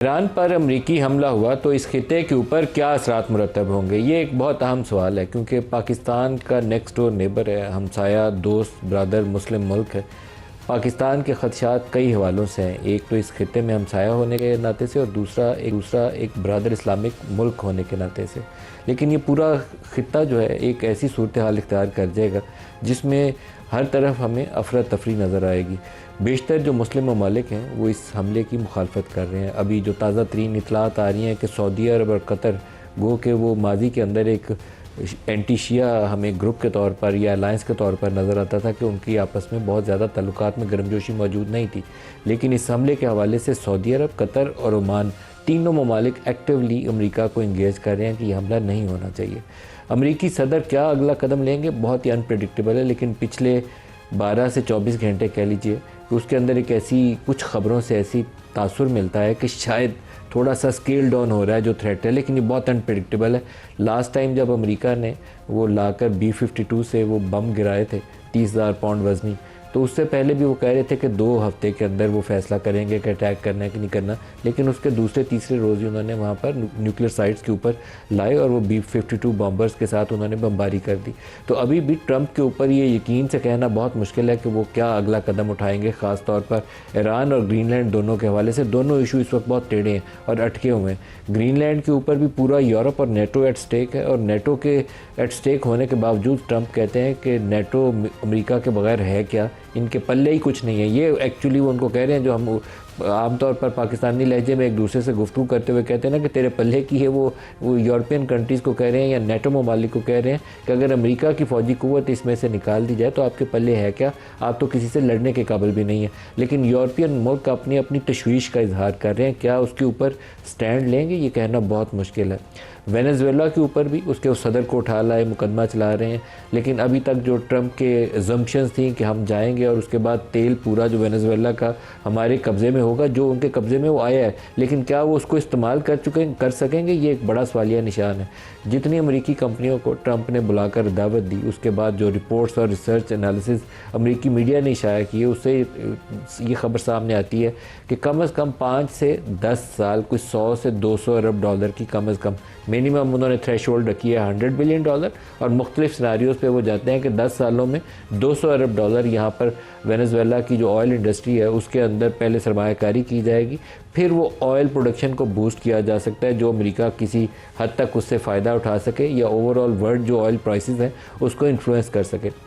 Iran पर अमरीकी हमला हुआ तो इस खिते के ऊपर क्या असरात मुरतब होंगे, ये एक बहुत अहम सवाल है, क्योंकि पाकिस्तान का नेक्स्ट डोर नेबर है, हमसाया दोस्त ब्रदर मुस्लिम मुल्क है। पाकिस्तान के ख़दशात कई हवालों से हैं। एक तो इस खिते में हमसाया होने के नाते से, और दूसरा एक ब्रदर इस्लामिक मुल्क होने के नाते से। लेकिन ये पूरा खिता जो है एक ऐसी सूरत हाल इख्तियार कर जाएगा जिसमें हर तरफ हमें अफरा तफरी नज़र आएगी। बेशतर जो मुस्लिम ममालिक हैं वो इस हमले की मुखालफत कर रहे हैं। अभी जो ताज़ा तरीन इतलात आ रही हैं कि सऊदी अरब और कतर गो के वो माजी के अंदर एक एंटी शिया हमें ग्रुप के तौर पर या अलायंस के तौर पर नज़र आता था कि उनकी आपस में बहुत ज़्यादा ताल्लुकात में गर्मजोशी मौजूद नहीं थी। लेकिन इस हमले के हवाले से सऊदी अरब, कतर और ओमान तीनों ममालिक एक्टिवली अमेरिका को इंगेज कर रहे हैं कि यह हमला नहीं होना चाहिए। अमेरिकी सदर क्या अगला कदम लेंगे बहुत ही अनप्रेडिक्टेबल है, लेकिन पिछले 12 से 24 घंटे कह लीजिए कि उसके अंदर एक ऐसी कुछ ख़बरों से ऐसी तासुर मिलता है कि शायद थोड़ा सा स्केल डाउन हो रहा है जो थ्रेट है, लेकिन ये बहुत अनप्रेडिक्टेबल है। लास्ट टाइम जब अमेरिका ने वो लाकर B-52 से वो बम गिराए थे 30,000 पाउंड वज़नी, तो उससे पहले भी वो कह रहे थे कि 2 हफ्ते के अंदर वो फैसला करेंगे कि अटैक करना है कि नहीं करना। लेकिन उसके दूसरे तीसरे रोज़ ही उन्होंने वहाँ पर न्यूक्लियर साइट्स के ऊपर लाए और वो B-52 बॉम्बर्स के साथ उन्होंने बमबारी कर दी। तो अभी भी ट्रंप के ऊपर ये यकीन से कहना बहुत मुश्किल है कि वो क्या अगला कदम उठाएंगे, ख़ास तौर पर ईरान और ग्रीनलैंड दोनों के हवाले से। दोनों इशू इस वक्त बहुत टेढ़े हैं और अटके हुए हैं। ग्रीनलैंड के ऊपर भी पूरा यूरोप और नेटो एट स्टेक है, और नेटो के एट स्टेक होने के बावजूद ट्रंप कहते हैं कि नेटो अमेरिका के बगैर है क्या, इनके पल्ले ही कुछ नहीं है। ये एक्चुअली वो उनको कह रहे हैं जो हम आमतौर पर पाकिस्तानी लहजे में एक दूसरे से गुफ्तगू करते हुए कहते हैं ना कि तेरे पल्ले की है, वो यूरोपियन कंट्रीज़ को कह रहे हैं या नेटो ममालिक को कह रहे हैं कि अगर अमेरिका की फ़ौजी क़ुव्वत इसमें से निकाल दी जाए तो आपके पल्ले है क्या, आप तो किसी से लड़ने के काबिल भी नहीं है। लेकिन यूरोपियन मुल्क अपनी अपनी तशवीश का इजहार कर रहे हैं, क्या उसके ऊपर स्टैंड लेंगे ये कहना बहुत मुश्किल है। वेनेजुएला के ऊपर भी उसके उस सदर को उठा लाए, मुकदमा चला रहे हैं, लेकिन अभी तक जो ट्रंप के अजम्पशंस थी कि हम जाएंगे और उसके बाद तेल पूरा जो वेनेजुएला का हमारे कब्ज़े में होगा, जो उनके कब्ज़े में वो आया है, लेकिन क्या वो उसको इस्तेमाल कर सकेंगे, ये एक बड़ा सवालिया निशान है। जितनी अमेरिकी कंपनियों को ट्रंप ने बुलाकर दावत दी, उसके बाद जो रिपोर्ट्स और रिसर्च एनालिसिस अमेरिकी मीडिया ने इशाया किए, उससे ये खबर सामने आती है कि कम अज़ कम 5 से 10 साल कुछ 100 से 200 अरब डॉलर की कम अज़ कम मिनिमम उन्होंने थ्रेशोल्ड रखी है $100 बिलियन, और मुख्तलिफ सिनारियोज़ पे वो जाते हैं कि 10 सालों में 200 अरब डॉलर यहाँ पर वेनेजुएला की जो ऑयल इंडस्ट्री है उसके अंदर पहले सरमायाकारी की जाएगी, फिर वो ऑयल प्रोडक्शन को बूस्ट किया जा सकता है जो अमेरिका किसी हद तक उससे फ़ायदा उठा सके या ओवरऑल वर्ल्ड जो ऑयल प्राइसेस हैं उसको इन्फ्लुएंस कर सके।